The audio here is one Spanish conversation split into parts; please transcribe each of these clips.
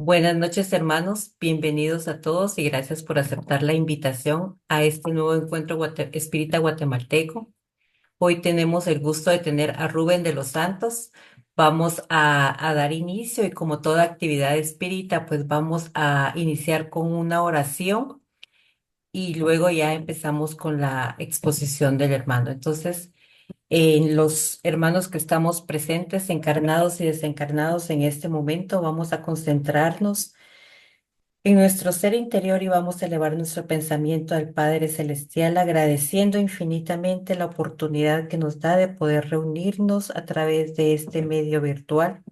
Buenas noches, hermanos. Bienvenidos a todos y gracias por aceptar la invitación a este nuevo encuentro espírita guatemalteco. Hoy tenemos el gusto de tener a Rubén de los Santos. Vamos a dar inicio y como toda actividad espírita, pues vamos a iniciar con una oración y luego ya empezamos con la exposición del hermano. Entonces, en los hermanos que estamos presentes, encarnados y desencarnados en este momento, vamos a concentrarnos en nuestro ser interior y vamos a elevar nuestro pensamiento al Padre Celestial, agradeciendo infinitamente la oportunidad que nos da de poder reunirnos a través de este medio virtual.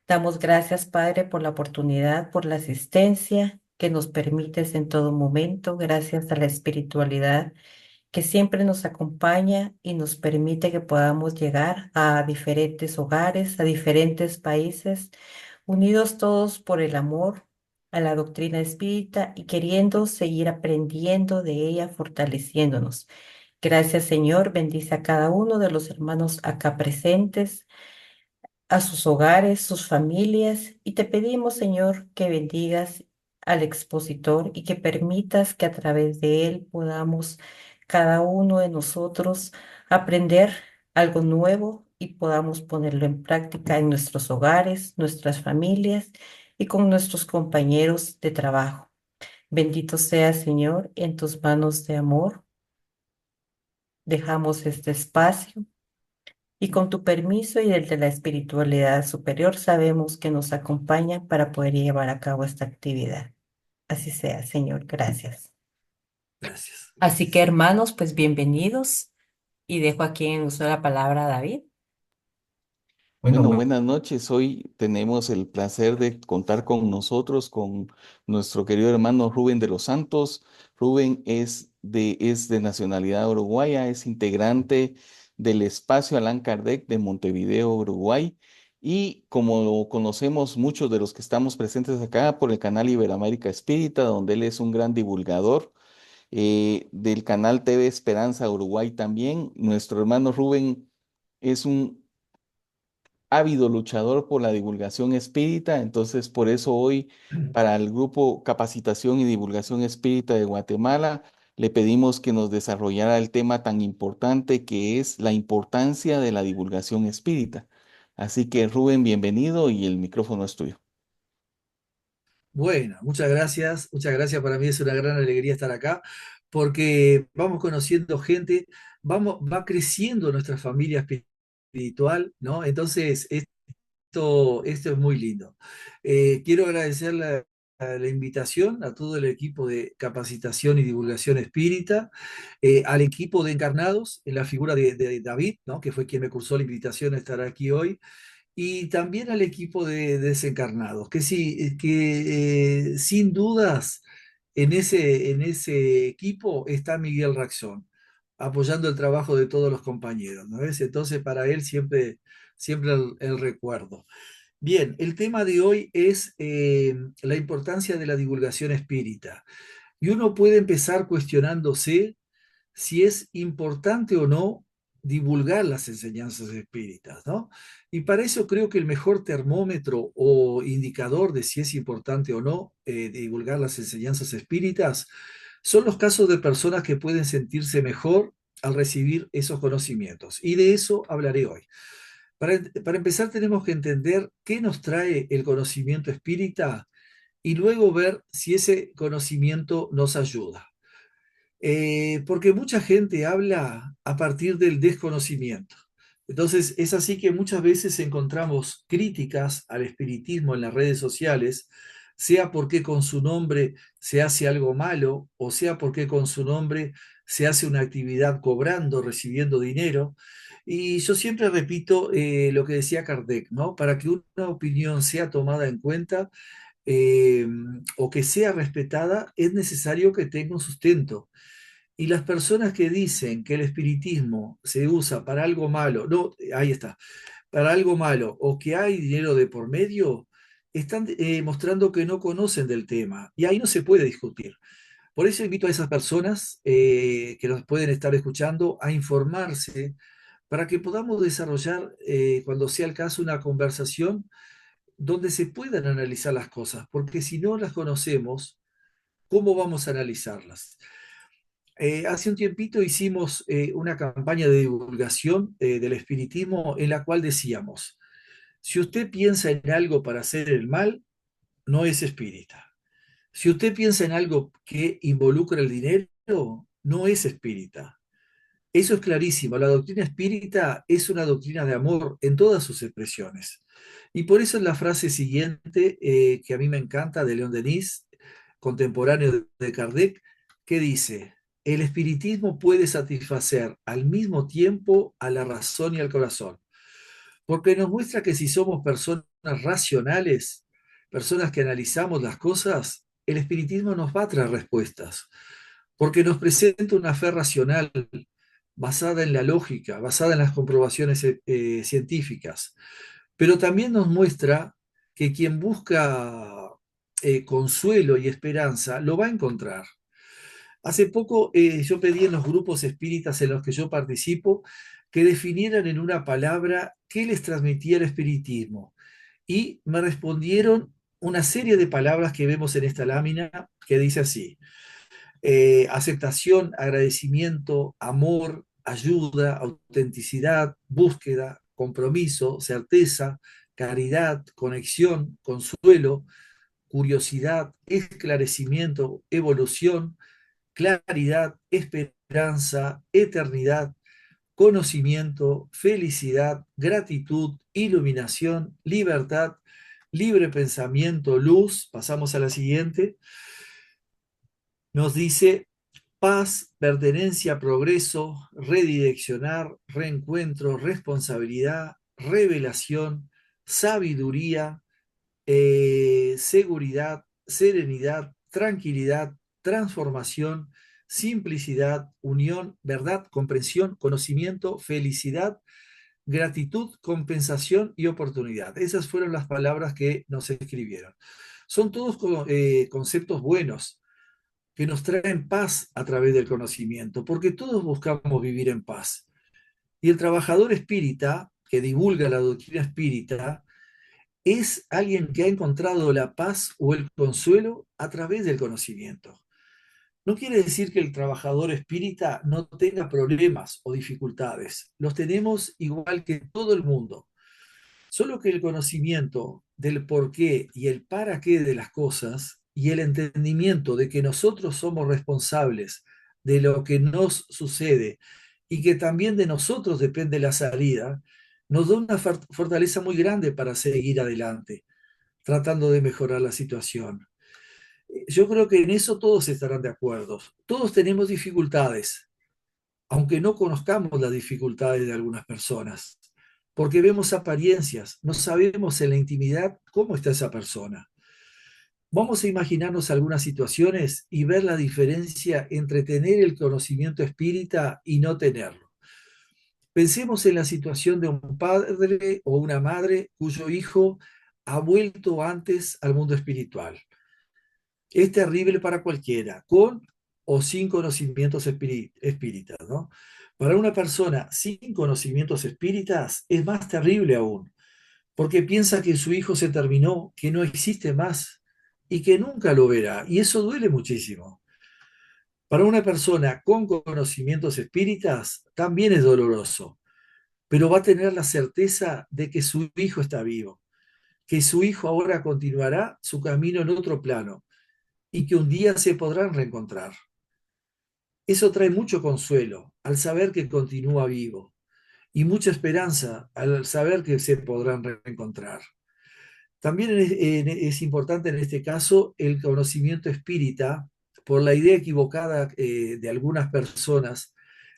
Damos gracias, Padre, por la oportunidad, por la asistencia que nos permites en todo momento, gracias a la espiritualidad que siempre nos acompaña y nos permite que podamos llegar a diferentes hogares, a diferentes países, unidos todos por el amor a la doctrina espírita y queriendo seguir aprendiendo de ella, fortaleciéndonos. Gracias, Señor. Bendice a cada uno de los hermanos acá presentes, a sus hogares, sus familias, y te pedimos, Señor, que bendigas al expositor y que permitas que a través de él podamos cada uno de nosotros aprender algo nuevo y podamos ponerlo en práctica en nuestros hogares, nuestras familias y con nuestros compañeros de trabajo. Bendito sea, Señor, en tus manos de amor. Dejamos este espacio y con tu permiso y el de la espiritualidad superior sabemos que nos acompaña para poder llevar a cabo esta actividad. Así sea, Señor, gracias. Gracias, Así que gracias. hermanos, pues bienvenidos y dejo aquí en uso la palabra a David. Bueno, buenas noches. Hoy tenemos el placer de contar con nosotros, con nuestro querido hermano Rubén de los Santos. Rubén es de nacionalidad uruguaya, es integrante del espacio Allan Kardec de Montevideo, Uruguay. Y como lo conocemos muchos de los que estamos presentes acá por el canal Iberoamérica Espírita, donde él es un gran divulgador, del canal TV Esperanza Uruguay también, nuestro hermano Rubén es un ávido luchador por la divulgación espírita, entonces por eso hoy para el grupo Capacitación y Divulgación Espírita de Guatemala le pedimos que nos desarrollara el tema tan importante que es la importancia de la divulgación espírita. Así que Rubén, bienvenido y el micrófono es tuyo. Bueno, muchas gracias. Muchas gracias. Para mí es una gran alegría estar acá porque vamos conociendo gente, va creciendo nuestra familia espiritual, ¿no? Entonces, esto es muy lindo. Quiero agradecer la invitación a todo el equipo de capacitación y divulgación espírita, al equipo de encarnados en la figura de David, ¿no? Que fue quien me cursó la invitación a estar aquí hoy y también al equipo de desencarnados, que sí, que sin dudas en ese equipo está Miguel Raxón, apoyando el trabajo de todos los compañeros, ¿no ves? Entonces, para él siempre el recuerdo. Bien, el tema de hoy es la importancia de la divulgación espírita. Y uno puede empezar cuestionándose si es importante o no divulgar las enseñanzas espíritas, ¿no? Y para eso creo que el mejor termómetro o indicador de si es importante o no divulgar las enseñanzas espíritas son los casos de personas que pueden sentirse mejor al recibir esos conocimientos. Y de eso hablaré hoy. Para empezar tenemos que entender qué nos trae el conocimiento espírita y luego ver si ese conocimiento nos ayuda. Porque mucha gente habla a partir del desconocimiento. Entonces, es así que muchas veces encontramos críticas al espiritismo en las redes sociales, sea porque con su nombre se hace algo malo, o sea porque con su nombre se hace una actividad cobrando, recibiendo dinero. Y yo siempre repito lo que decía Kardec, ¿no? Para que una opinión sea tomada en cuenta eh, o que sea respetada, es necesario que tenga un sustento. Y las personas que dicen que el espiritismo se usa para algo malo, no, ahí está, para algo malo o que hay dinero de por medio, están mostrando que no conocen del tema y ahí no se puede discutir. Por eso invito a esas personas que nos pueden estar escuchando a informarse para que podamos desarrollar, cuando sea el caso, una conversación donde se puedan analizar las cosas, porque si no las conocemos, ¿cómo vamos a analizarlas? Hace un tiempito hicimos una campaña de divulgación del espiritismo en la cual decíamos, si usted piensa en algo para hacer el mal, no es espírita. Si usted piensa en algo que involucra el dinero, no es espírita. Eso es clarísimo. La doctrina espírita es una doctrina de amor en todas sus expresiones. Y por eso es la frase siguiente, que a mí me encanta, de León Denis, contemporáneo de Kardec, que dice, el espiritismo puede satisfacer al mismo tiempo a la razón y al corazón, porque nos muestra que si somos personas racionales, personas que analizamos las cosas, el espiritismo nos va a traer respuestas, porque nos presenta una fe racional basada en la lógica, basada en las comprobaciones científicas, pero también nos muestra que quien busca consuelo y esperanza lo va a encontrar. Hace poco yo pedí en los grupos espíritas en los que yo participo que definieran en una palabra qué les transmitía el espiritismo. Y me respondieron una serie de palabras que vemos en esta lámina que dice así: aceptación, agradecimiento, amor, ayuda, autenticidad, búsqueda, compromiso, certeza, caridad, conexión, consuelo, curiosidad, esclarecimiento, evolución, claridad, esperanza, eternidad, conocimiento, felicidad, gratitud, iluminación, libertad, libre pensamiento, luz. Pasamos a la siguiente. Nos dice paz, pertenencia, progreso, redireccionar, reencuentro, responsabilidad, revelación, sabiduría, seguridad, serenidad, tranquilidad, transformación, simplicidad, unión, verdad, comprensión, conocimiento, felicidad, gratitud, compensación y oportunidad. Esas fueron las palabras que nos escribieron. Son todos conceptos buenos que nos traen paz a través del conocimiento, porque todos buscamos vivir en paz. Y el trabajador espírita, que divulga la doctrina espírita, es alguien que ha encontrado la paz o el consuelo a través del conocimiento. No quiere decir que el trabajador espírita no tenga problemas o dificultades. Los tenemos igual que todo el mundo. Solo que el conocimiento del por qué y el para qué de las cosas y el entendimiento de que nosotros somos responsables de lo que nos sucede y que también de nosotros depende la salida, nos da una fortaleza muy grande para seguir adelante, tratando de mejorar la situación. Yo creo que en eso todos estarán de acuerdo. Todos tenemos dificultades, aunque no conozcamos las dificultades de algunas personas, porque vemos apariencias, no sabemos en la intimidad cómo está esa persona. Vamos a imaginarnos algunas situaciones y ver la diferencia entre tener el conocimiento espírita y no tenerlo. Pensemos en la situación de un padre o una madre cuyo hijo ha vuelto antes al mundo espiritual. Es terrible para cualquiera, con o sin conocimientos espíritas, ¿no? Para una persona sin conocimientos espíritas es más terrible aún, porque piensa que su hijo se terminó, que no existe más y que nunca lo verá, y eso duele muchísimo. Para una persona con conocimientos espíritas también es doloroso, pero va a tener la certeza de que su hijo está vivo, que su hijo ahora continuará su camino en otro plano y que un día se podrán reencontrar. Eso trae mucho consuelo al saber que continúa vivo y mucha esperanza al saber que se podrán reencontrar. También es importante en este caso el conocimiento espírita por la idea equivocada de algunas personas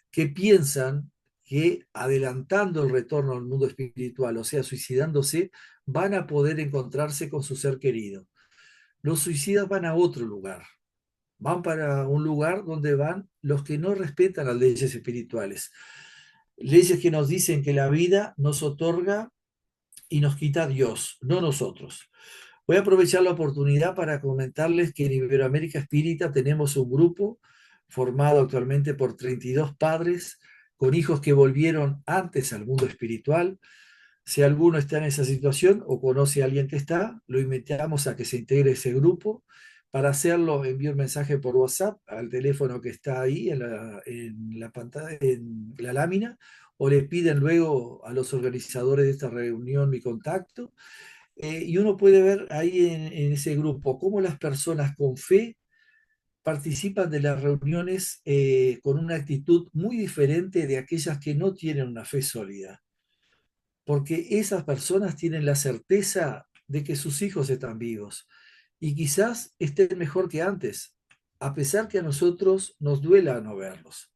que piensan que adelantando el retorno al mundo espiritual, o sea, suicidándose, van a poder encontrarse con su ser querido. Los suicidas van a otro lugar, van para un lugar donde van los que no respetan las leyes espirituales. Leyes que nos dicen que la vida nos otorga y nos quita Dios, no nosotros. Voy a aprovechar la oportunidad para comentarles que en Iberoamérica Espírita tenemos un grupo formado actualmente por 32 padres con hijos que volvieron antes al mundo espiritual, Si alguno está en esa situación o conoce a alguien que está, lo invitamos a que se integre a ese grupo. Para hacerlo, envíe un mensaje por WhatsApp al teléfono que está ahí en la pantalla, en la lámina, o le piden luego a los organizadores de esta reunión mi contacto. Y uno puede ver ahí en ese grupo cómo las personas con fe participan de las reuniones con una actitud muy diferente de aquellas que no tienen una fe sólida, porque esas personas tienen la certeza de que sus hijos están vivos y quizás estén mejor que antes, a pesar que a nosotros nos duela no verlos.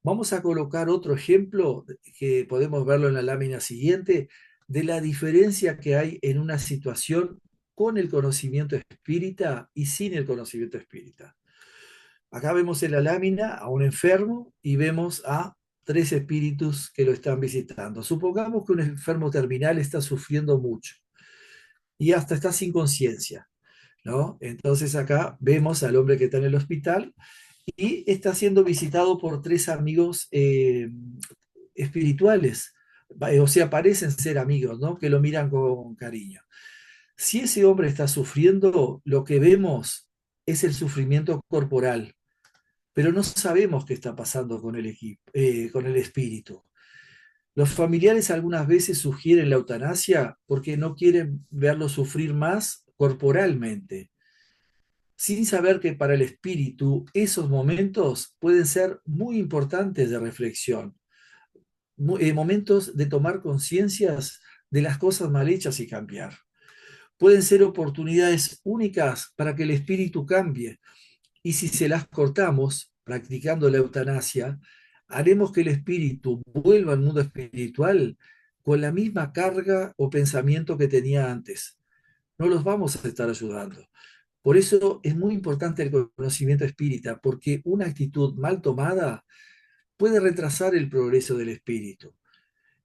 Vamos a colocar otro ejemplo que podemos verlo en la lámina siguiente de la diferencia que hay en una situación con el conocimiento espírita y sin el conocimiento espírita. Acá vemos en la lámina a un enfermo y vemos a tres espíritus que lo están visitando. Supongamos que un enfermo terminal está sufriendo mucho y hasta está sin conciencia, ¿no? Entonces acá vemos al hombre que está en el hospital y está siendo visitado por tres amigos espirituales, o sea, parecen ser amigos, ¿no? Que lo miran con cariño. Si ese hombre está sufriendo, lo que vemos es el sufrimiento corporal, pero no sabemos qué está pasando con el equipo, con el espíritu. Los familiares algunas veces sugieren la eutanasia porque no quieren verlo sufrir más corporalmente, sin saber que para el espíritu esos momentos pueden ser muy importantes de reflexión, momentos de tomar conciencias de las cosas mal hechas y cambiar. Pueden ser oportunidades únicas para que el espíritu cambie, y si se las cortamos, practicando la eutanasia, haremos que el espíritu vuelva al mundo espiritual con la misma carga o pensamiento que tenía antes. No los vamos a estar ayudando. Por eso es muy importante el conocimiento espírita, porque una actitud mal tomada puede retrasar el progreso del espíritu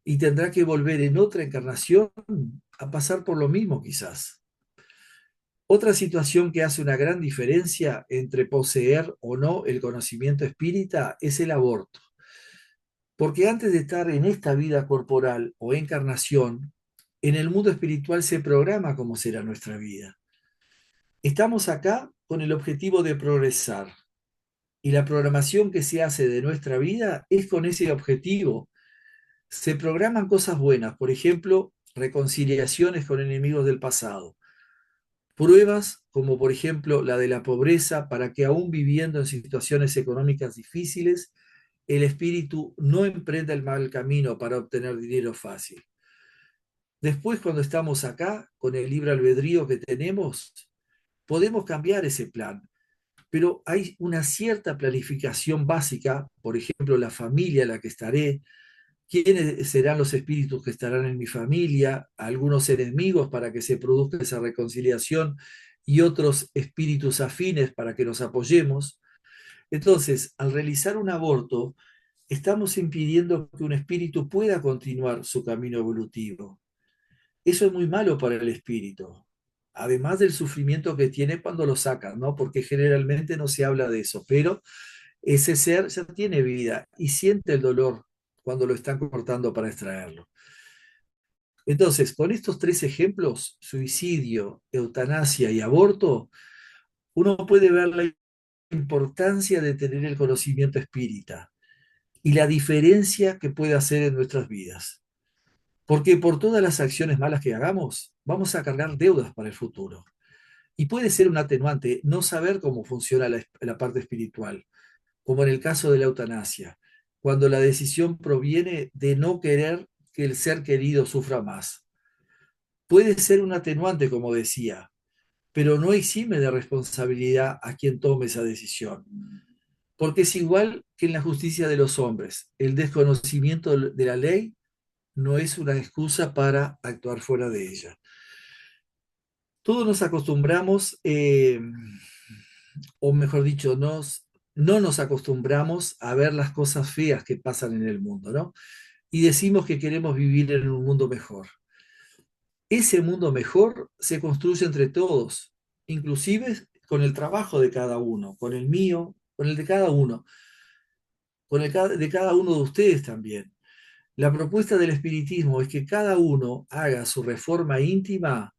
y tendrá que volver en otra encarnación a pasar por lo mismo quizás. Otra situación que hace una gran diferencia entre poseer o no el conocimiento espírita es el aborto. Porque antes de estar en esta vida corporal o encarnación, en el mundo espiritual se programa cómo será nuestra vida. Estamos acá con el objetivo de progresar y la programación que se hace de nuestra vida es con ese objetivo. Se programan cosas buenas, por ejemplo, reconciliaciones con enemigos del pasado. Pruebas, como por ejemplo la de la pobreza, para que aún viviendo en situaciones económicas difíciles, el espíritu no emprenda el mal camino para obtener dinero fácil. Después, cuando estamos acá, con el libre albedrío que tenemos, podemos cambiar ese plan, pero hay una cierta planificación básica, por ejemplo, la familia en la que estaré, quiénes serán los espíritus que estarán en mi familia, algunos enemigos para que se produzca esa reconciliación y otros espíritus afines para que nos apoyemos. Entonces, al realizar un aborto, estamos impidiendo que un espíritu pueda continuar su camino evolutivo. Eso es muy malo para el espíritu, además del sufrimiento que tiene cuando lo sacan, ¿no? Porque generalmente no se habla de eso, pero ese ser ya tiene vida y siente el dolor cuando lo están cortando para extraerlo. Entonces, con estos tres ejemplos, suicidio, eutanasia y aborto, uno puede ver la importancia de tener el conocimiento espírita y la diferencia que puede hacer en nuestras vidas. Porque por todas las acciones malas que hagamos, vamos a cargar deudas para el futuro. Y puede ser un atenuante no saber cómo funciona la parte espiritual, como en el caso de la eutanasia, cuando la decisión proviene de no querer que el ser querido sufra más. Puede ser un atenuante, como decía, pero no exime de responsabilidad a quien tome esa decisión, porque es igual que en la justicia de los hombres. El desconocimiento de la ley no es una excusa para actuar fuera de ella. Todos nos acostumbramos, o mejor dicho, no nos acostumbramos a ver las cosas feas que pasan en el mundo, ¿no? Y decimos que queremos vivir en un mundo mejor. Ese mundo mejor se construye entre todos, inclusive con el trabajo de cada uno, con el mío, con el de cada uno, con el de cada uno de ustedes también. La propuesta del espiritismo es que cada uno haga su reforma íntima,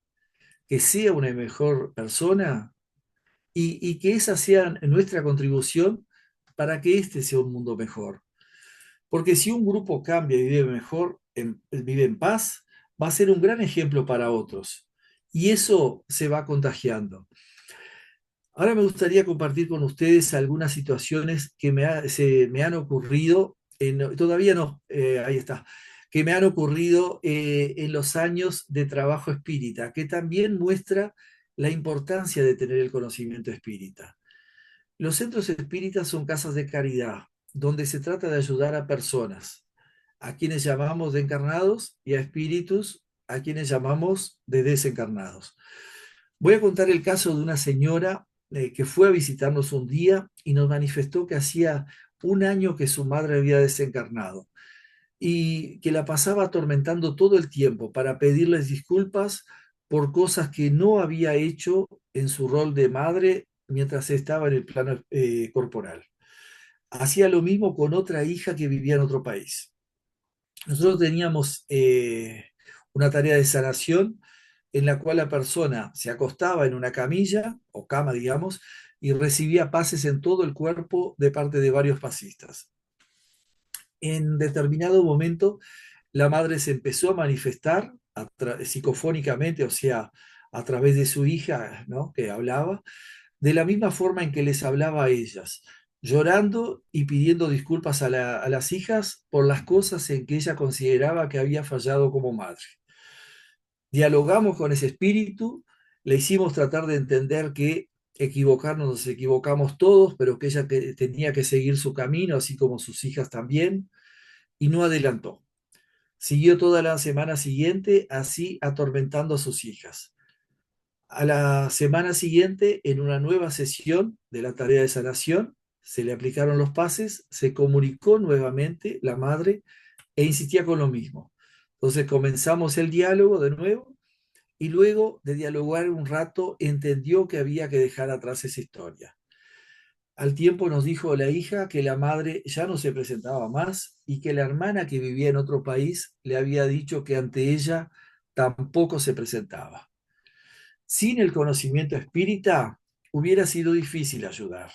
que sea una mejor persona y que esa sea nuestra contribución para que este sea un mundo mejor. Porque si un grupo cambia y vive mejor, vive en paz, va a ser un gran ejemplo para otros. Y eso se va contagiando. Ahora me gustaría compartir con ustedes algunas situaciones que me han ocurrido, todavía no, ahí está, que me han ocurrido en los años de trabajo espírita, que también muestra la importancia de tener el conocimiento espírita. Los centros espíritas son casas de caridad, donde se trata de ayudar a personas, a quienes llamamos de encarnados y a espíritus, a quienes llamamos de desencarnados. Voy a contar el caso de una señora que fue a visitarnos un día y nos manifestó que hacía un año que su madre había desencarnado y que la pasaba atormentando todo el tiempo para pedirles disculpas por cosas que no había hecho en su rol de madre mientras estaba en el plano corporal. Hacía lo mismo con otra hija que vivía en otro país. Nosotros teníamos una tarea de sanación en la cual la persona se acostaba en una camilla o cama, digamos, y recibía pases en todo el cuerpo de parte de varios pasistas. En determinado momento, la madre se empezó a manifestar psicofónicamente, o sea, a través de su hija, ¿no?, que hablaba, de la misma forma en que les hablaba a ellas, llorando y pidiendo disculpas a las hijas por las cosas en que ella consideraba que había fallado como madre. Dialogamos con ese espíritu, le hicimos tratar de entender que equivocarnos nos equivocamos todos, pero que ella tenía que seguir su camino, así como sus hijas también, y no adelantó. Siguió toda la semana siguiente así atormentando a sus hijas. A la semana siguiente, en una nueva sesión de la tarea de sanación, se le aplicaron los pases, se comunicó nuevamente la madre e insistía con lo mismo. Entonces comenzamos el diálogo de nuevo y luego de dialogar un rato entendió que había que dejar atrás esa historia. Al tiempo nos dijo la hija que la madre ya no se presentaba más y que la hermana que vivía en otro país le había dicho que ante ella tampoco se presentaba. Sin el conocimiento espírita hubiera sido difícil ayudar.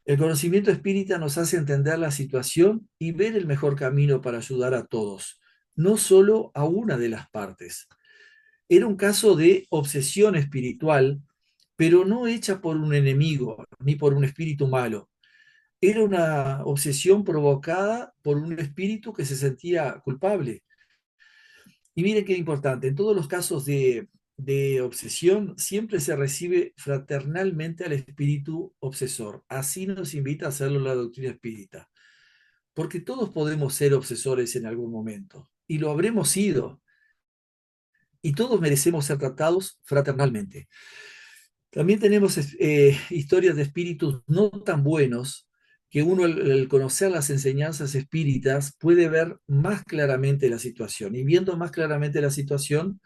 El conocimiento espírita nos hace entender la situación y ver el mejor camino para ayudar a todos, no solo a una de las partes. Era un caso de obsesión espiritual, pero no hecha por un enemigo ni por un espíritu malo. Era una obsesión provocada por un espíritu que se sentía culpable. Y miren qué importante, en todos los casos de obsesión siempre se recibe fraternalmente al espíritu obsesor. Así nos invita a hacerlo la doctrina espírita. Porque todos podemos ser obsesores en algún momento. Y lo habremos sido. Y todos merecemos ser tratados fraternalmente. También tenemos historias de espíritus no tan buenos que uno al conocer las enseñanzas espíritas puede ver más claramente la situación y viendo más claramente la situación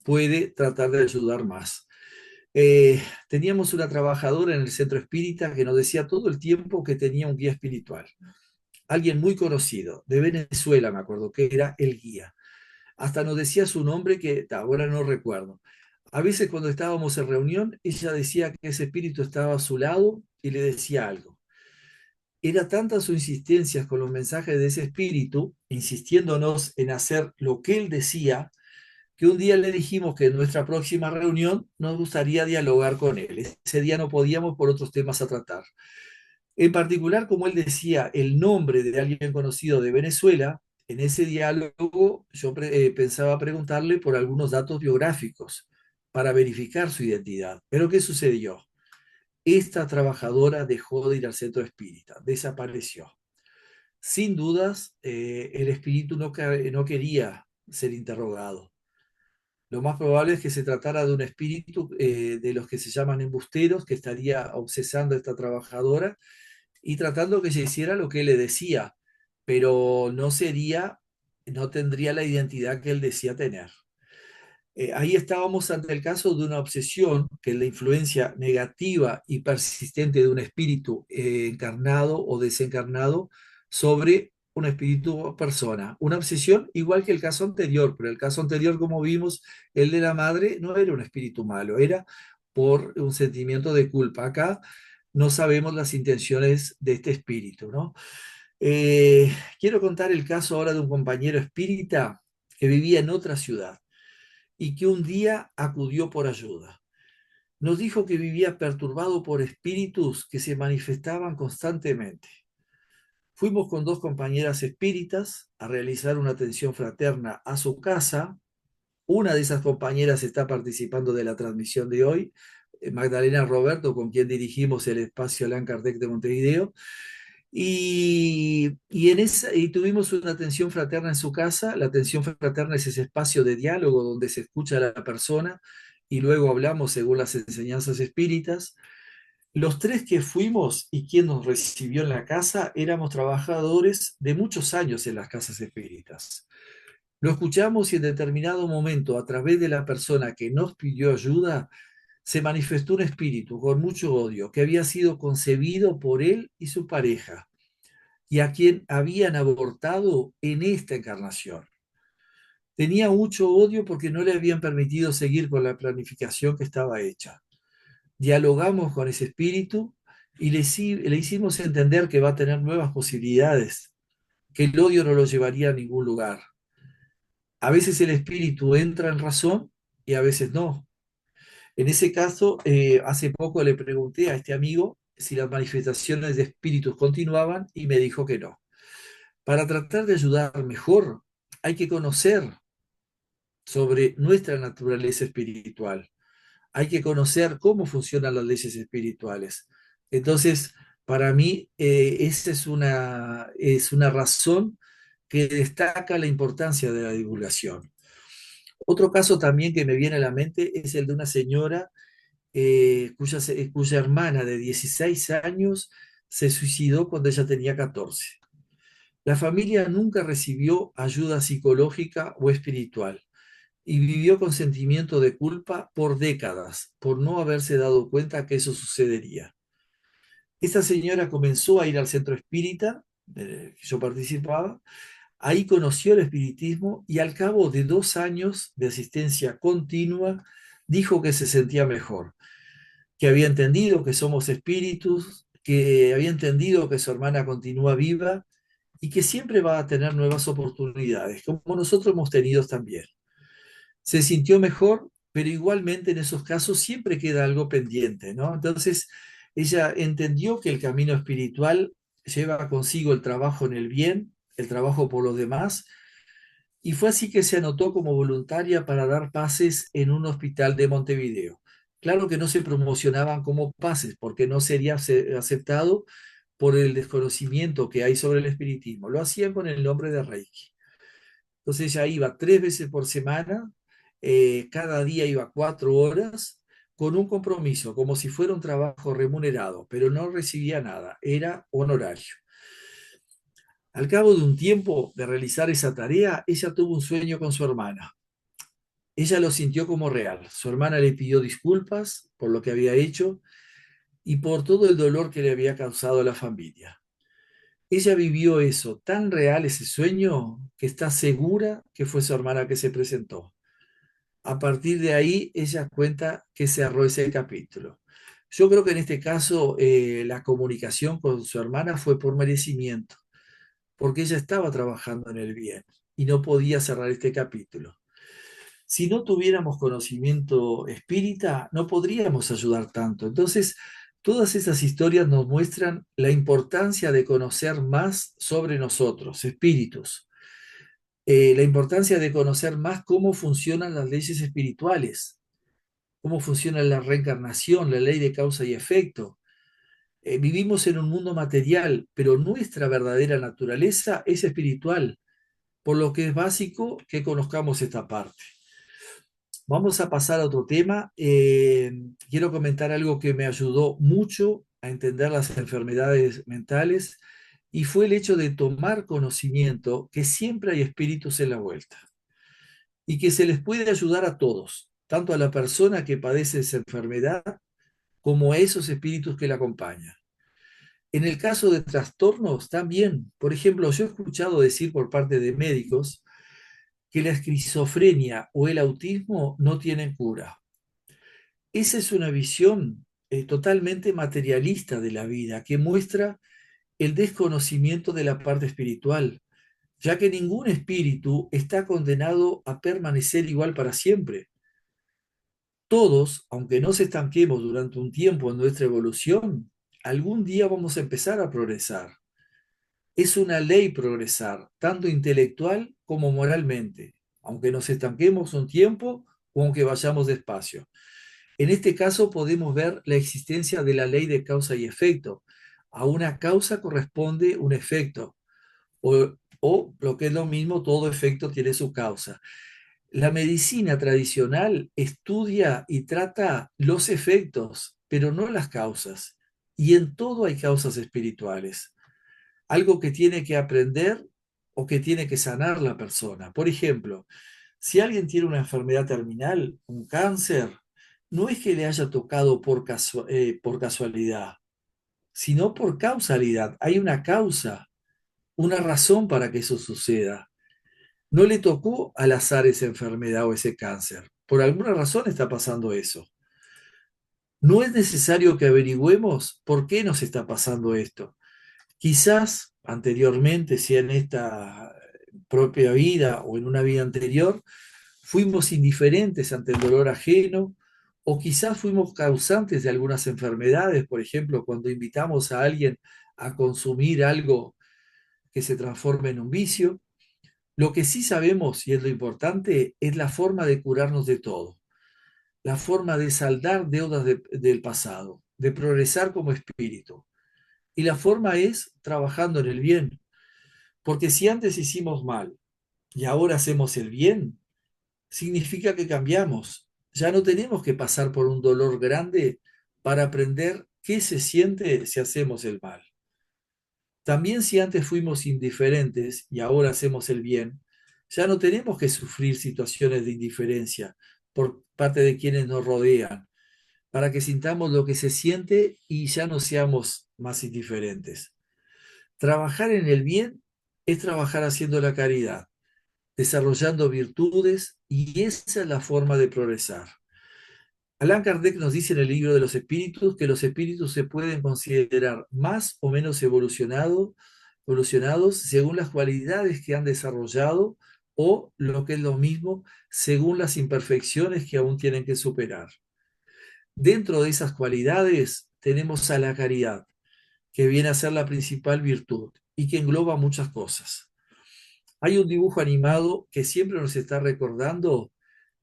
puede tratar de ayudar más. Teníamos una trabajadora en el centro espírita que nos decía todo el tiempo que tenía un guía espiritual, alguien muy conocido, de Venezuela me acuerdo que era el guía. Hasta nos decía su nombre que ahora no recuerdo. A veces cuando estábamos en reunión, ella decía que ese espíritu estaba a su lado y le decía algo. Era tanta su insistencia con los mensajes de ese espíritu, insistiéndonos en hacer lo que él decía, que un día le dijimos que en nuestra próxima reunión nos gustaría dialogar con él. Ese día no podíamos por otros temas a tratar. En particular, como él decía el nombre de alguien conocido de Venezuela, en ese diálogo yo pensaba preguntarle por algunos datos biográficos para verificar su identidad. Pero ¿qué sucedió? Esta trabajadora dejó de ir al centro espírita, desapareció. Sin dudas, el espíritu no quería ser interrogado. Lo más probable es que se tratara de un espíritu de los que se llaman embusteros, que estaría obsesando a esta trabajadora y tratando que ella hiciera lo que él le decía, pero no tendría la identidad que él decía tener. Ahí estábamos ante el caso de una obsesión, que es la influencia negativa y persistente de un espíritu encarnado o desencarnado sobre un espíritu persona. Una obsesión igual que el caso anterior, pero el caso anterior, como vimos, el de la madre no era un espíritu malo, era por un sentimiento de culpa. Acá no sabemos las intenciones de este espíritu, ¿no? Quiero contar el caso ahora de un compañero espírita que vivía en otra ciudad y que un día acudió por ayuda. Nos dijo que vivía perturbado por espíritus que se manifestaban constantemente. Fuimos con dos compañeras espíritas a realizar una atención fraterna a su casa. Una de esas compañeras está participando de la transmisión de hoy, Magdalena Roberto, con quien dirigimos el espacio Allan Kardec de Montevideo. Y tuvimos una atención fraterna en su casa. La atención fraterna es ese espacio de diálogo donde se escucha a la persona y luego hablamos según las enseñanzas espíritas. Los tres que fuimos y quien nos recibió en la casa éramos trabajadores de muchos años en las casas espíritas. Lo escuchamos y en determinado momento, a través de la persona que nos pidió ayuda, se manifestó un espíritu con mucho odio que había sido concebido por él y su pareja y a quien habían abortado en esta encarnación. Tenía mucho odio porque no le habían permitido seguir con la planificación que estaba hecha. Dialogamos con ese espíritu y le hicimos entender que va a tener nuevas posibilidades, que el odio no lo llevaría a ningún lugar. A veces el espíritu entra en razón y a veces no. En ese caso, hace poco le pregunté a este amigo si las manifestaciones de espíritus continuaban y me dijo que no. Para tratar de ayudar mejor, hay que conocer sobre nuestra naturaleza espiritual. Hay que conocer cómo funcionan las leyes espirituales. Entonces, para mí, esa es una razón que destaca la importancia de la divulgación. Otro caso también que me viene a la mente es el de una señora cuya hermana de 16 años se suicidó cuando ella tenía 14. La familia nunca recibió ayuda psicológica o espiritual y vivió con sentimiento de culpa por décadas por no haberse dado cuenta que eso sucedería. Esta señora comenzó a ir al centro espírita, que yo participaba, ahí conoció el espiritismo y al cabo de 2 años de asistencia continua dijo que se sentía mejor, que había entendido que somos espíritus, que había entendido que su hermana continúa viva y que siempre va a tener nuevas oportunidades, como nosotros hemos tenido también. Se sintió mejor, pero igualmente en esos casos siempre queda algo pendiente, ¿no? Entonces, ella entendió que el camino espiritual lleva consigo el trabajo en el bien, el trabajo por los demás, y fue así que se anotó como voluntaria para dar pases en un hospital de Montevideo. Claro que no se promocionaban como pases, porque no sería aceptado por el desconocimiento que hay sobre el espiritismo. Lo hacían con el nombre de Reiki. Entonces ella iba 3 veces por semana, cada día iba 4 horas, con un compromiso, como si fuera un trabajo remunerado, pero no recibía nada, era honorario. Al cabo de un tiempo de realizar esa tarea, ella tuvo un sueño con su hermana. Ella lo sintió como real. Su hermana le pidió disculpas por lo que había hecho y por todo el dolor que le había causado a la familia. Ella vivió eso tan real, ese sueño, que está segura que fue su hermana que se presentó. A partir de ahí, ella cuenta que cerró ese capítulo. Yo creo que en este caso la comunicación con su hermana fue por merecimiento, porque ella estaba trabajando en el bien y no podía cerrar este capítulo. Si no tuviéramos conocimiento espírita, no podríamos ayudar tanto. Entonces, todas esas historias nos muestran la importancia de conocer más sobre nosotros, espíritus, la importancia de conocer más cómo funcionan las leyes espirituales, cómo funciona la reencarnación, la ley de causa y efecto. Vivimos en un mundo material, pero nuestra verdadera naturaleza es espiritual, por lo que es básico que conozcamos esta parte. Vamos a pasar a otro tema. Quiero comentar algo que me ayudó mucho a entender las enfermedades mentales y fue el hecho de tomar conocimiento que siempre hay espíritus en la vuelta y que se les puede ayudar a todos, tanto a la persona que padece esa enfermedad como a esos espíritus que la acompañan. En el caso de trastornos, también. Por ejemplo, yo he escuchado decir por parte de médicos que la esquizofrenia o el autismo no tienen cura. Esa es una visión totalmente materialista de la vida, que muestra el desconocimiento de la parte espiritual, ya que ningún espíritu está condenado a permanecer igual para siempre. Todos, aunque nos estanquemos durante un tiempo en nuestra evolución, algún día vamos a empezar a progresar. Es una ley progresar, tanto intelectual como moralmente, aunque nos estanquemos un tiempo o aunque vayamos despacio. En este caso podemos ver la existencia de la ley de causa y efecto. A una causa corresponde un efecto, o lo que es lo mismo, todo efecto tiene su causa. La medicina tradicional estudia y trata los efectos, pero no las causas. Y en todo hay causas espirituales, algo que tiene que aprender o que tiene que sanar la persona. Por ejemplo, si alguien tiene una enfermedad terminal, un cáncer, no es que le haya tocado por casualidad, sino por causalidad. Hay una causa, una razón para que eso suceda. No le tocó al azar esa enfermedad o ese cáncer. Por alguna razón está pasando eso. No es necesario que averigüemos por qué nos está pasando esto. Quizás anteriormente, sea en esta propia vida o en una vida anterior, fuimos indiferentes ante el dolor ajeno o quizás fuimos causantes de algunas enfermedades, por ejemplo, cuando invitamos a alguien a consumir algo que se transforme en un vicio. Lo que sí sabemos, y es lo importante, es la forma de curarnos de todo, la forma de saldar deudas del pasado, de progresar como espíritu. Y la forma es trabajando en el bien, porque si antes hicimos mal y ahora hacemos el bien, significa que cambiamos. Ya no tenemos que pasar por un dolor grande para aprender qué se siente si hacemos el mal. También si antes fuimos indiferentes y ahora hacemos el bien, ya no tenemos que sufrir situaciones de indiferencia por parte de quienes nos rodean, para que sintamos lo que se siente y ya no seamos más indiferentes. Trabajar en el bien es trabajar haciendo la caridad, desarrollando virtudes, y esa es la forma de progresar. Allan Kardec nos dice en el libro de los espíritus que los espíritus se pueden considerar más o menos evolucionados según las cualidades que han desarrollado o, lo que es lo mismo, según las imperfecciones que aún tienen que superar. Dentro de esas cualidades tenemos a la caridad, que viene a ser la principal virtud y que engloba muchas cosas. Hay un dibujo animado que siempre nos está recordando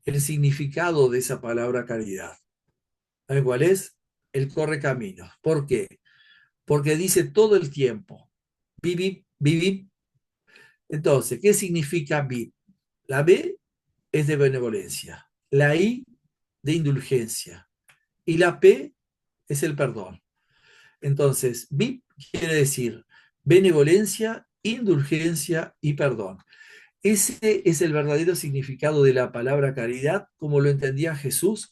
el significado de esa palabra caridad. ¿Saben cuál es? El correcaminos. ¿Por qué? Porque dice todo el tiempo, vivi, vivi. Entonces, ¿qué significa vi? La B es de benevolencia, la I de indulgencia y la P es el perdón. Entonces, VIP quiere decir benevolencia, indulgencia y perdón. Ese es el verdadero significado de la palabra caridad, como lo entendía Jesús,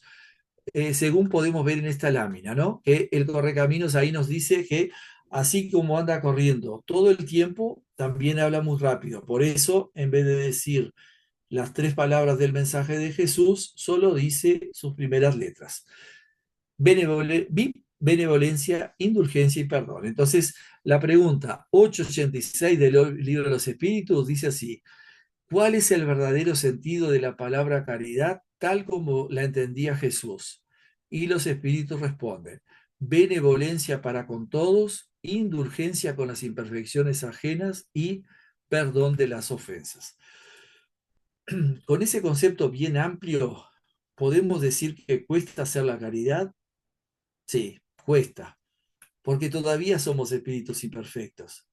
según podemos ver en esta lámina, ¿no? Que el correcaminos ahí nos dice que así como anda corriendo todo el tiempo, también habla muy rápido. Por eso, en vez de decir las tres palabras del mensaje de Jesús, solo dice sus primeras letras. Benevolencia, indulgencia y perdón. Entonces, la pregunta 886 del libro de los Espíritus dice así: ¿cuál es el verdadero sentido de la palabra caridad tal como la entendía Jesús? Y los espíritus responden: benevolencia para con todos, indulgencia con las imperfecciones ajenas y perdón de las ofensas. Con ese concepto bien amplio, ¿podemos decir que cuesta hacer la caridad? Sí, cuesta, porque todavía somos espíritus imperfectos.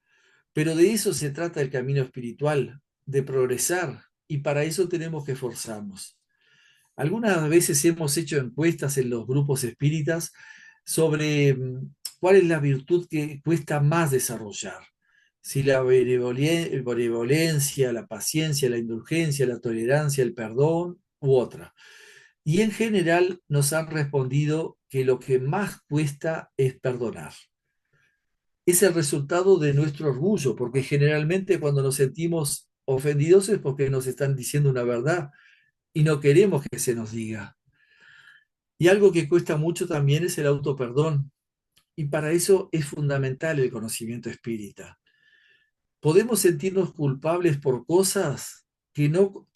Pero de eso se trata el camino espiritual, de progresar, y para eso tenemos que esforzarnos. Algunas veces hemos hecho encuestas en los grupos espíritas sobre cuál es la virtud que cuesta más desarrollar. Si la benevolencia, la paciencia, la indulgencia, la tolerancia, el perdón u otra. Y en general nos han respondido que lo que más cuesta es perdonar. es el resultado de nuestro orgullo, porque generalmente cuando nos sentimos ofendidos es porque nos están diciendo una verdad y no queremos que se nos diga. Y algo que cuesta mucho también es el autoperdón, y para eso es fundamental el conocimiento espírita. Podemos sentirnos culpables por cosas que no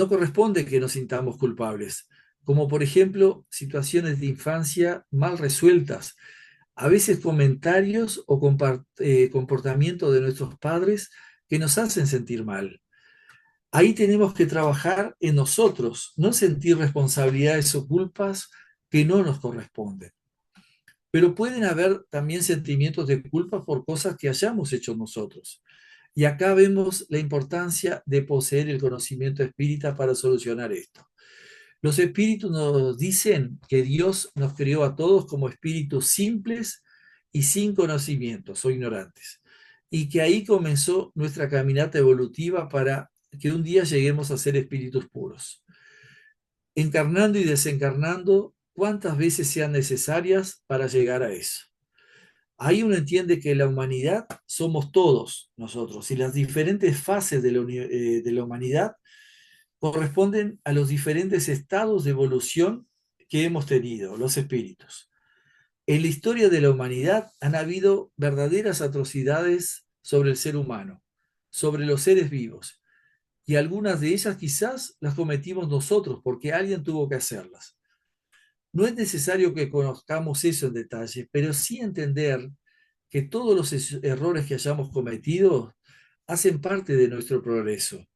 corresponde que nos sintamos culpables, como por ejemplo situaciones de infancia mal resueltas, a veces comentarios o comportamientos de nuestros padres que nos hacen sentir mal. Ahí tenemos que trabajar en nosotros, no sentir responsabilidades o culpas que no nos corresponden. Pero pueden haber también sentimientos de culpa por cosas que hayamos hecho nosotros. Y acá vemos la importancia de poseer el conocimiento espírita para solucionar esto. Los espíritus nos dicen que Dios nos creó a todos como espíritus simples y sin conocimientos o ignorantes. Y que ahí comenzó nuestra caminata evolutiva para que un día lleguemos a ser espíritus puros. Encarnando y desencarnando cuantas veces sean necesarias para llegar a eso. Ahí uno entiende que la humanidad somos todos nosotros y las diferentes fases de la humanidad corresponden a los diferentes estados de evolución que hemos tenido, los espíritus. En la historia de la humanidad han habido verdaderas atrocidades sobre el ser humano, sobre los seres vivos, y algunas de ellas quizás las cometimos nosotros porque alguien tuvo que hacerlas. No es necesario que conozcamos eso en detalle, pero sí entender que todos los errores que hayamos cometido hacen parte de nuestro progreso.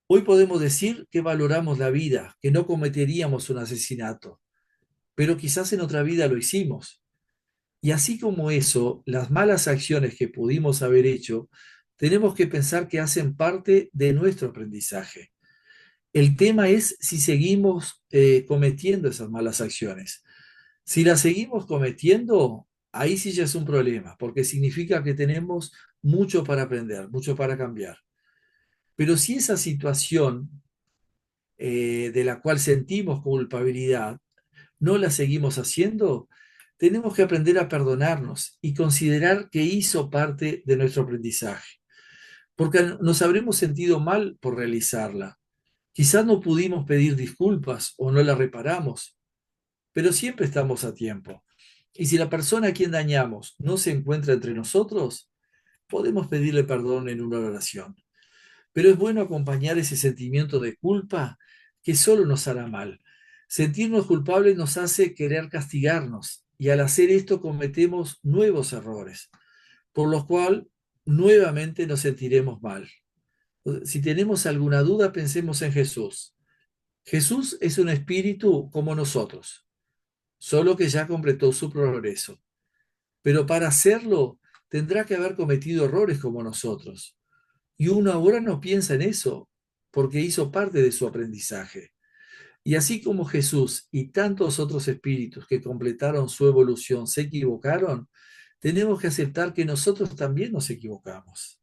Hoy podemos decir que valoramos la vida, que no cometeríamos un asesinato, pero quizás en otra vida lo hicimos. Y así como eso, las malas acciones que pudimos haber hecho, tenemos que pensar que hacen parte de nuestro aprendizaje. El tema es si seguimos cometiendo esas malas acciones. Si las seguimos cometiendo, ahí sí ya es un problema, porque significa que tenemos mucho para aprender, mucho para cambiar. Pero si esa situación de la cual sentimos culpabilidad no la seguimos haciendo, tenemos que aprender a perdonarnos y considerar que hizo parte de nuestro aprendizaje, porque nos habremos sentido mal por realizarla. Quizás no pudimos pedir disculpas o no la reparamos, pero siempre estamos a tiempo. Y si la persona a quien dañamos no se encuentra entre nosotros, podemos pedirle perdón en una oración. Pero es bueno acompañar ese sentimiento de culpa que solo nos hará mal. Sentirnos culpables nos hace querer castigarnos y al hacer esto cometemos nuevos errores, por lo cual nuevamente nos sentiremos mal. Si tenemos alguna duda, pensemos en Jesús. Jesús es un espíritu como nosotros, solo que ya completó su progreso. Pero para hacerlo tendrá que haber cometido errores como nosotros. Y uno ahora no piensa en eso, porque hizo parte de su aprendizaje. Y así como Jesús y tantos otros espíritus que completaron su evolución se equivocaron, tenemos que aceptar que nosotros también nos equivocamos.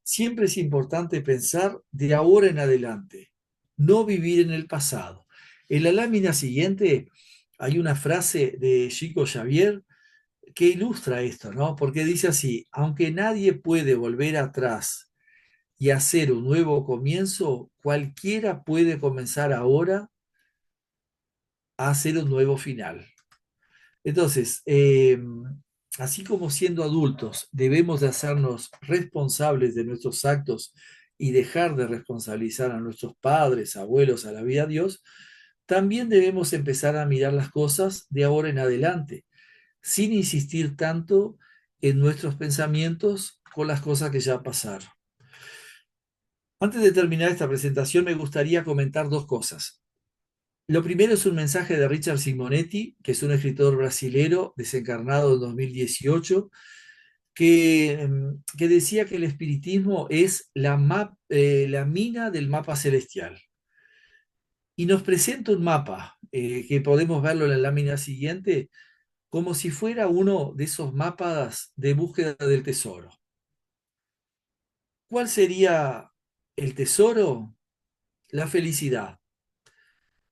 Siempre es importante pensar de ahora en adelante, no vivir en el pasado. En la lámina siguiente hay una frase de Chico Xavier que ilustra esto, ¿no? Porque dice así: aunque nadie puede volver atrás y hacer un nuevo comienzo, cualquiera puede comenzar ahora a hacer un nuevo final. Entonces, así como siendo adultos debemos de hacernos responsables de nuestros actos y dejar de responsabilizar a nuestros padres, abuelos, a la vida de Dios, también debemos empezar a mirar las cosas de ahora en adelante, sin insistir tanto en nuestros pensamientos con las cosas que ya pasaron. Antes de terminar esta presentación, me gustaría comentar dos cosas. Lo primero es un mensaje de Richard Simonetti, que es un escritor brasilero desencarnado en 2018, que decía que el espiritismo es la mina del mapa celestial. Y nos presenta un mapa, que podemos verlo en la lámina siguiente, como si fuera uno de esos mapas de búsqueda del tesoro. ¿Cuál sería el tesoro? La felicidad.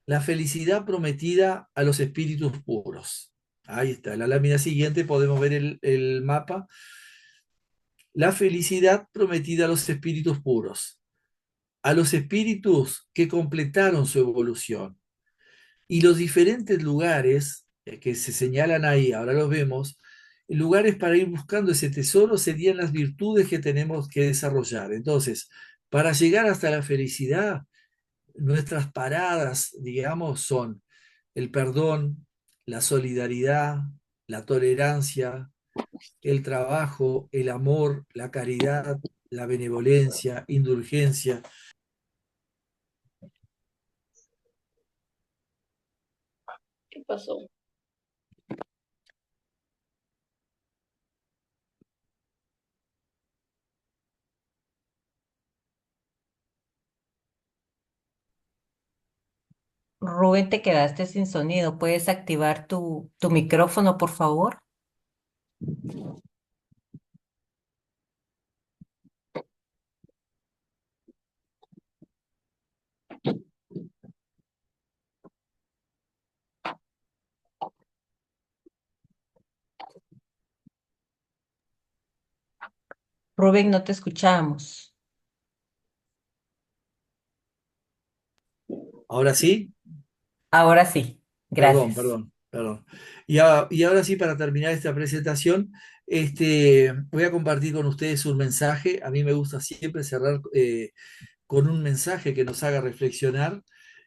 La felicidad prometida a los espíritus puros. Ahí está, en la lámina siguiente podemos ver el mapa. La felicidad prometida a los espíritus puros, a los espíritus que completaron su evolución. Y los diferentes lugares que se señalan ahí, ahora los vemos, lugares para ir buscando ese tesoro serían las virtudes que tenemos que desarrollar. Entonces, para llegar hasta la felicidad, nuestras paradas, digamos, son el perdón, la solidaridad, la tolerancia, el trabajo, el amor, la caridad, la benevolencia, indulgencia. ¿Qué pasó? Rubén, te quedaste sin sonido. ¿Puedes activar tu micrófono, por favor? Rubén, no te escuchamos. Ahora sí. Ahora sí, Perdón, gracias. perdón, perdón. Y ahora sí, para terminar esta presentación, voy a compartir con ustedes un mensaje. A mí me gusta siempre cerrar con un mensaje que nos haga reflexionar.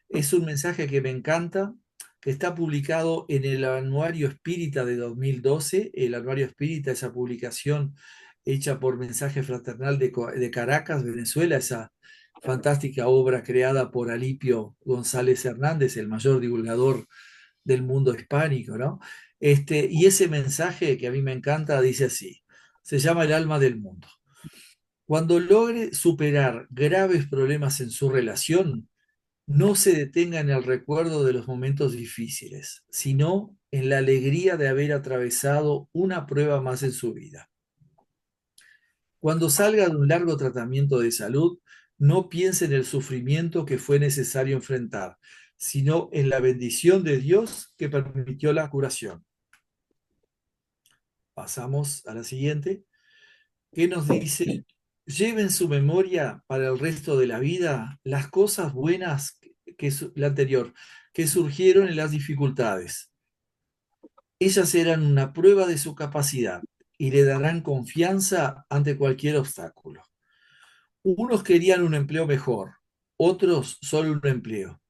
Es un mensaje que me encanta, que está publicado en el Anuario Espírita de 2012. El Anuario Espírita, esa publicación hecha por Mensaje Fraternal de Caracas, Venezuela, esa fantástica obra creada por Alipio González Hernández, el mayor divulgador del mundo hispánico, ¿no? Y ese mensaje que a mí me encanta dice así, se llama El alma del mundo. Cuando logre superar graves problemas en su relación, no se detenga en el recuerdo de los momentos difíciles, sino en la alegría de haber atravesado una prueba más en su vida. Cuando salga de un largo tratamiento de salud, no piense en el sufrimiento que fue necesario enfrentar, sino en la bendición de Dios que permitió la curación. Pasamos a la siguiente, que nos dice, lleve en su memoria para el resto de la vida las cosas buenas la anterior, que surgieron en las dificultades. Ellas eran una prueba de su capacidad y le darán confianza ante cualquier obstáculo. Unos querían un empleo mejor, otros solo un empleo.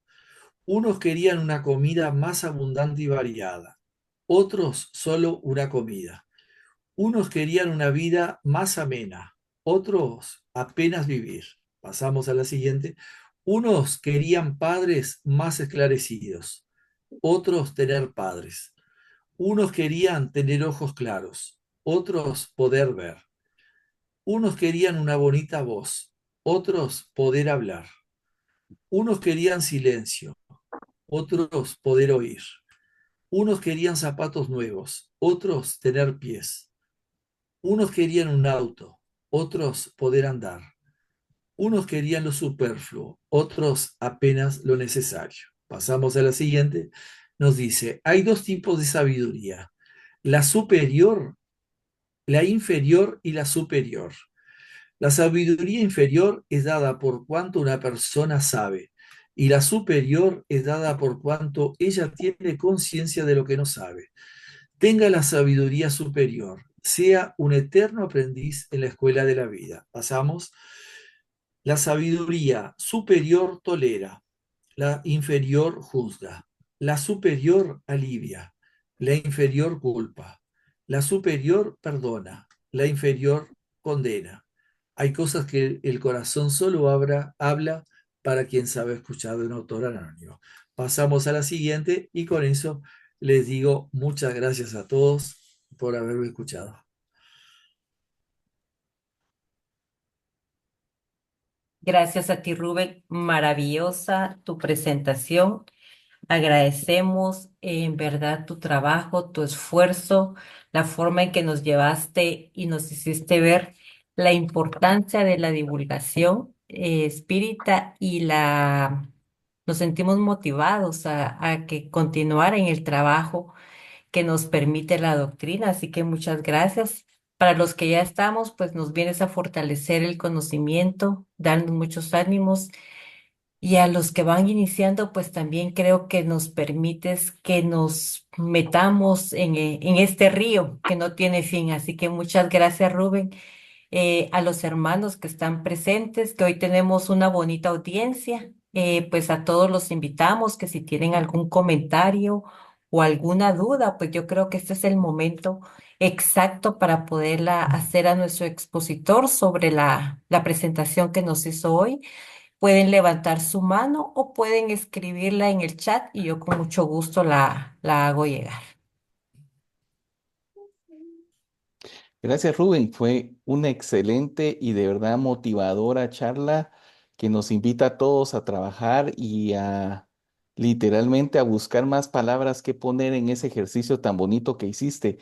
Unos querían una comida más abundante y variada, otros solo una comida. Unos querían una vida más amena, otros apenas vivir. Pasamos a la siguiente. Unos querían padres más esclarecidos, otros tener padres. Unos querían tener ojos claros, otros poder ver. Unos querían una bonita voz, otros poder hablar. Unos querían silencio, otros poder oír. Unos querían zapatos nuevos, otros tener pies. Unos querían un auto, otros poder andar. Unos querían lo superfluo, otros apenas lo necesario. Pasamos a la siguiente. Nos dice, hay dos tipos de sabiduría, la superior, la inferior y la superior. La sabiduría inferior es dada por cuanto una persona sabe, y la superior es dada por cuanto ella tiene conciencia de lo que no sabe. Tenga la sabiduría superior, sea un eterno aprendiz en la escuela de la vida. Pasamos. La sabiduría superior tolera, la inferior juzga, la superior alivia, la inferior culpa, la superior perdona, la inferior condena. Hay cosas que el corazón solo habla para quien sabe escuchar de un autor anónimo. Pasamos a la siguiente y con eso les digo muchas gracias a todos por haberme escuchado. Gracias a ti, Rubén. Maravillosa tu presentación. Agradecemos en verdad tu trabajo, tu esfuerzo, la forma en que nos llevaste y nos hiciste ver la importancia de la divulgación espírita y nos sentimos motivados a que continuar en el trabajo que nos permite la doctrina. Así que muchas gracias. Para los que ya estamos, pues nos vienes a fortalecer el conocimiento, darnos muchos ánimos. Y a los que van iniciando, pues también creo que nos permites que nos metamos en este río que no tiene fin. Así que muchas gracias, Rubén. A los hermanos que están presentes, que hoy tenemos una bonita audiencia, pues a todos los invitamos que si tienen algún comentario o alguna duda, pues yo creo que este es el momento exacto para poderla hacer a nuestro expositor sobre la presentación que nos hizo hoy. Pueden levantar su mano o pueden escribirla en el chat y yo con mucho gusto la hago llegar. Gracias, Rubén. Fue una excelente y de verdad motivadora charla que nos invita a todos a trabajar y a literalmente a buscar más palabras que poner en ese ejercicio tan bonito que hiciste.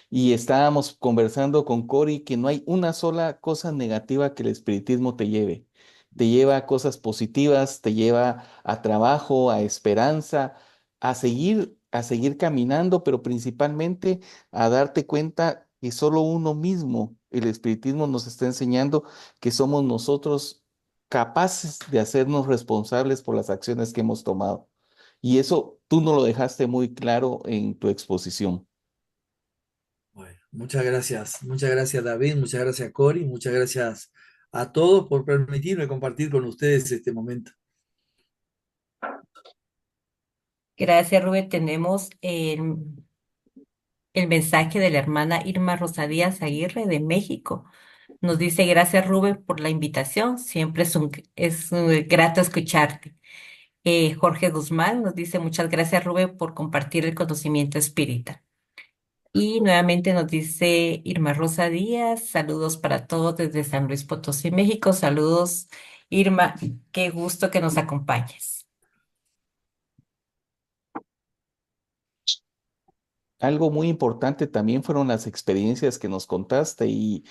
Y estábamos conversando con Cori que no hay una sola cosa negativa que el espiritismo te lleve. Te lleva a cosas positivas, te lleva a trabajo, a esperanza, a seguir caminando, pero principalmente a darte cuenta que solo uno mismo, el espiritismo nos está enseñando que somos nosotros capaces de hacernos responsables por las acciones que hemos tomado. Y eso tú no lo dejaste muy claro en tu exposición. Bueno, muchas gracias David, muchas gracias Cori, muchas gracias a todos por permitirme compartir con ustedes este momento. Gracias, Rubén. Tenemos el mensaje de la hermana Irma Rosadías Aguirre de México. Nos dice, gracias Rubén por la invitación. Siempre es grato escucharte. Jorge Guzmán nos dice, muchas gracias Rubén por compartir el conocimiento espírita. Y nuevamente nos dice Irma Rosa Díaz, saludos para todos desde San Luis Potosí, México. Saludos, Irma, qué gusto que nos acompañes. Algo muy importante también fueron las experiencias que nos contaste y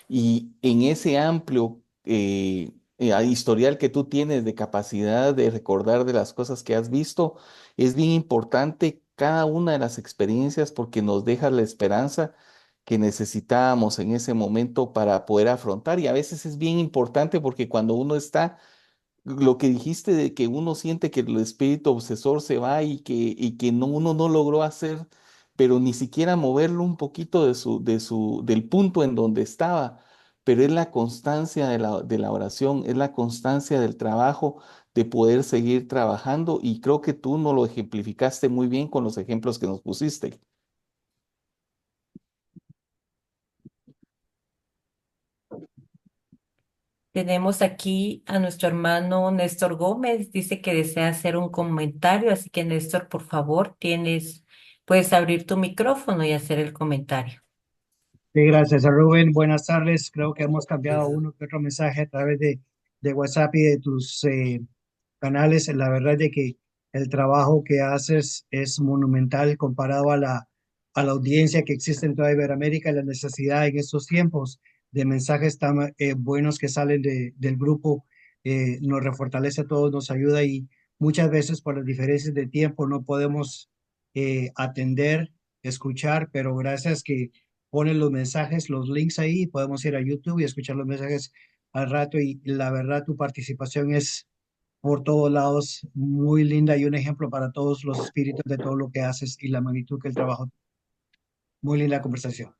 en ese amplio historial que tú tienes de capacidad de recordar de las cosas que has visto, es bien importante cada una de las experiencias porque nos deja la esperanza que necesitábamos en ese momento para poder afrontar y a veces es bien importante porque cuando uno está lo que dijiste de que uno siente que el espíritu obsesor se va y que no, uno no logró hacer, pero ni siquiera moverlo un poquito del punto en donde estaba. Pero es la constancia de la oración, es la constancia del trabajo, de poder seguir trabajando, y creo que tú nos lo ejemplificaste muy bien con los ejemplos que nos pusiste. Tenemos aquí a nuestro hermano Néstor Gómez, dice que desea hacer un comentario, así que Néstor, por favor, puedes abrir tu micrófono y hacer el comentario. Sí, gracias a Rubén. Buenas tardes. Creo que hemos cambiado uno que otro mensaje a través de WhatsApp y de tus canales. La verdad es de que el trabajo que haces es monumental comparado a a la audiencia que existe en toda Iberoamérica y la necesidad en estos tiempos de mensajes tan buenos que salen del grupo. Nos refortalece a todos, nos ayuda y muchas veces por las diferencias de tiempo no podemos atender, escuchar, pero gracias que ponen los mensajes, los links ahí, podemos ir a YouTube y escuchar los mensajes al rato y la verdad tu participación es por todos lados muy linda y un ejemplo para todos los espíritus de todo lo que haces y la magnitud que el trabajo. Muy linda conversación.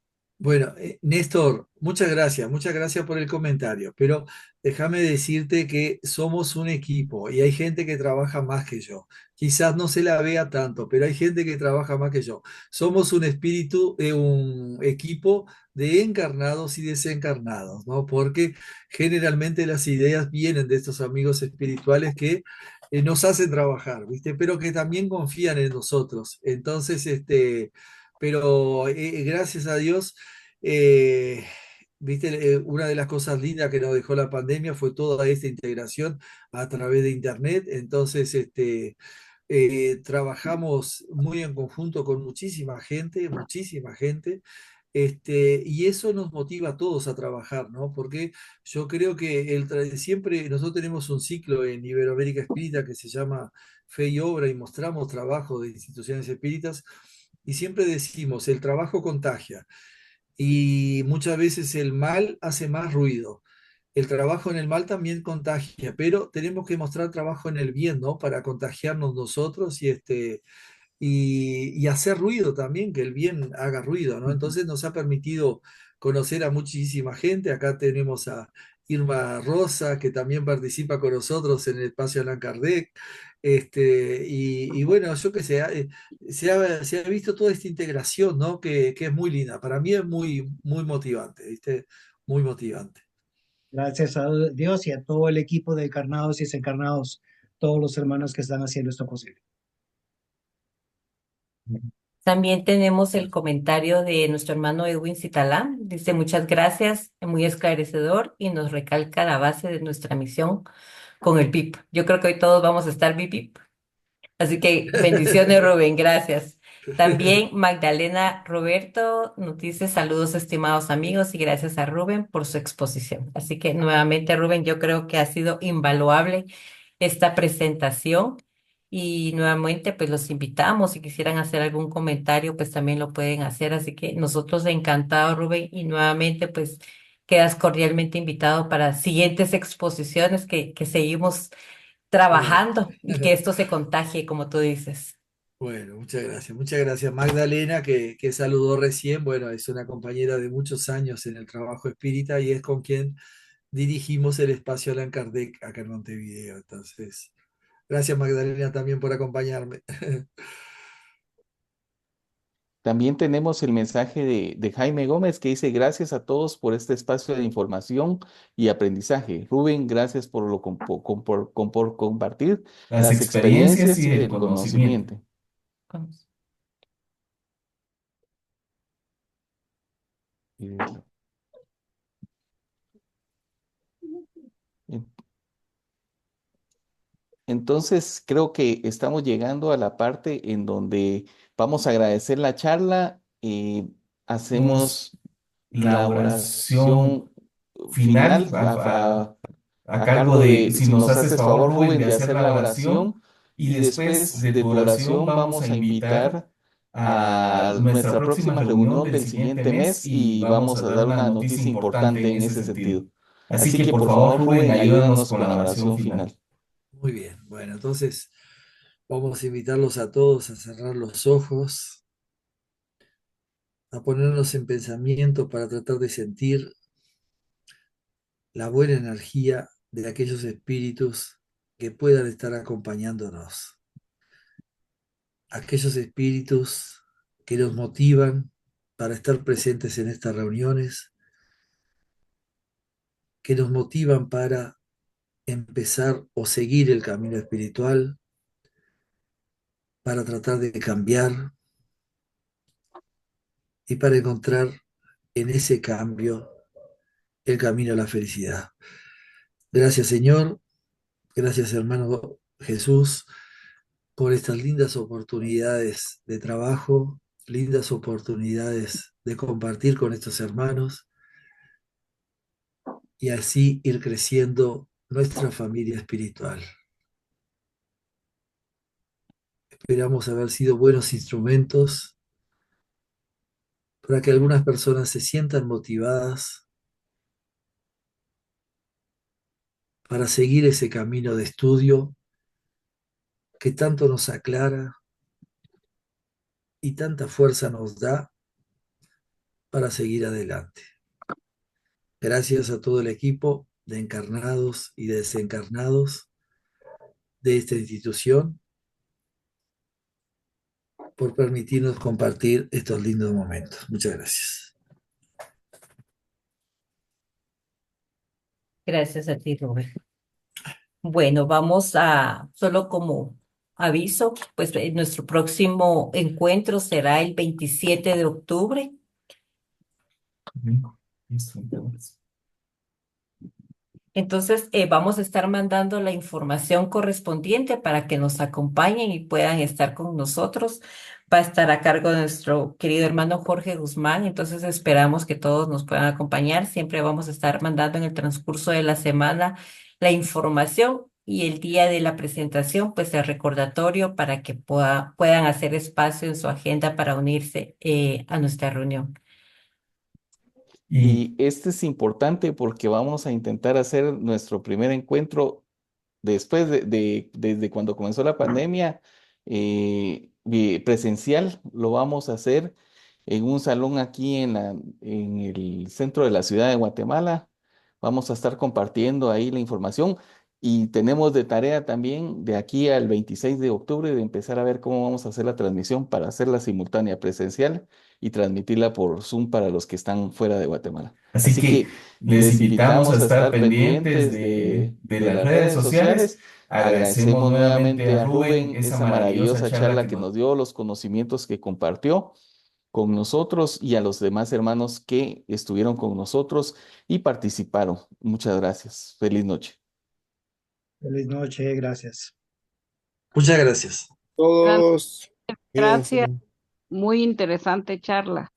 Bueno, Néstor, muchas gracias por el comentario, pero déjame decirte que somos un equipo y hay gente que trabaja más que yo. Quizás no se la vea tanto, pero hay gente que trabaja más que yo. Somos un espíritu, un equipo de encarnados y desencarnados, ¿no? Porque generalmente las ideas vienen de estos amigos espirituales que nos hacen trabajar, ¿viste? Pero que también confían en nosotros. Entonces, pero gracias a Dios, eh, viste, una de las cosas lindas que nos dejó la pandemia fue toda esta integración a través de Internet. Entonces, trabajamos muy en conjunto con muchísima gente. Y eso nos motiva a todos a trabajar, ¿no? Porque yo creo que siempre nosotros tenemos un ciclo en Iberoamérica Espírita que se llama Fe y Obra y mostramos trabajo de instituciones espíritas Y siempre decimos, el trabajo contagia y muchas veces el mal hace más ruido. El trabajo en el mal también contagia, pero tenemos que mostrar trabajo en el bien, ¿no? Para contagiarnos nosotros y hacer ruido también, que el bien haga ruido, ¿no? Entonces nos ha permitido conocer a muchísima gente. Acá tenemos a Irma Rosa, que también participa con nosotros en el espacio Allan Kardec. Y bueno, yo que sé, se ha visto toda esta integración, ¿no? Que es muy linda. Para mí es muy, muy motivante, ¿viste? Muy motivante. Gracias a Dios y a todo el equipo de encarnados y desencarnados, todos los hermanos que están haciendo esto posible. También tenemos el comentario de nuestro hermano Edwin Citalán. Dice muchas gracias, muy esclarecedor y nos recalca la base de nuestra misión con el PIP. Yo creo que hoy todos vamos a estar BIP. Así que bendiciones, Rubén, gracias. También Magdalena Roberto nos dice saludos, estimados amigos, y gracias a Rubén por su exposición. Así que nuevamente, Rubén, yo creo que ha sido invaluable esta presentación y nuevamente pues los invitamos, si quisieran hacer algún comentario, pues también lo pueden hacer. Así que nosotros encantados, Rubén, y nuevamente pues quedas cordialmente invitado para siguientes exposiciones que seguimos Bueno. trabajando y que esto se contagie, como tú dices. Bueno, muchas gracias. Muchas gracias, Magdalena, que saludó recién. Bueno, es una compañera de muchos años en el trabajo espírita y es con quien dirigimos el espacio Allan Kardec acá en Montevideo. Entonces, gracias, Magdalena, también por acompañarme. También tenemos el mensaje de Jaime Gómez que dice, gracias a todos por este espacio de información y aprendizaje. Rubén, gracias por, por compartir las las experiencias experiencias y y el el conocimiento. conocimiento. Y- Entonces, creo que estamos llegando a la parte en donde vamos a agradecer la charla. Hacemos Hacemos la la oración oración final final a a cargo cargo de, de, si si nos nos haces haces favor, favor, Rubén, Rubén, de de hacer hacer la la oración oración y y después después de de tu tu oración oración vamos a vamos a invitar invitar a a nuestra nuestra próxima próxima reunión reunión del del siguiente siguiente mes mes y y vamos a vamos a dar dar una una noticia noticia importante importante en en ese ese sentido. sentido. Así Así que que por por favor, favor, Rubén, Rubén, ayúdanos ayúdanos con con la la oración oración final. final. Muy bien. Bueno, entonces vamos a invitarlos a todos a cerrar los ojos, a ponernos en pensamiento para tratar de sentir la buena energía de aquellos espíritus que puedan estar acompañándonos. Aquellos espíritus que nos motivan para estar presentes en estas reuniones, que nos motivan para empezar o seguir el camino espiritual, para tratar de cambiar y para encontrar en ese cambio el camino a la felicidad. Gracias, Señor. Gracias, hermano Jesús, por estas lindas oportunidades de trabajo, lindas oportunidades de compartir con estos hermanos y así ir creciendo nuestra familia espiritual. Esperamos haber sido buenos instrumentos para que algunas personas se sientan motivadas para seguir ese camino de estudio que tanto nos aclara y tanta fuerza nos da para seguir adelante. Gracias a todo el equipo de encarnados y de desencarnados de esta institución por permitirnos compartir estos lindos momentos. Muchas gracias. Gracias a ti, Rubén. Bueno, vamos a, solo como aviso, pues nuestro próximo encuentro será el 27 de octubre. Entonces, vamos a estar mandando la información correspondiente para que nos acompañen y puedan estar con nosotros. Va a estar a cargo de nuestro querido hermano Jorge Guzmán. Entonces, esperamos que todos nos puedan acompañar. Siempre vamos a estar mandando en el transcurso de la semana la información y el día de la presentación, pues el recordatorio para que puedan hacer espacio en su agenda para unirse a nuestra reunión. Y Y este es importante porque vamos a intentar hacer nuestro primer encuentro después desde cuando comenzó la pandemia, presencial. Lo vamos a hacer en un salón aquí en el centro de la ciudad de Guatemala. Vamos a estar compartiendo ahí la información y tenemos de tarea también de aquí al 26 de octubre de empezar a ver cómo vamos a hacer la transmisión para hacerla simultánea presencial y transmitirla por Zoom para los que están fuera de Guatemala. así Así que que les les invitamos a invitamos a estar estar pendientes pendientes de de las las redes redes sociales. sociales. Agradecemos Agradecemos nuevamente nuevamente a a Rubén Rubén esa esa maravillosa maravillosa charla charla que que nos... nos dio, los conocimientos que compartió con nosotros y a los demás hermanos que estuvieron con nosotros y participaron. Muchas gracias. Feliz noche. Feliz noche, gracias. Muchas gracias. Todos, cuídense. Gracias, muy interesante charla.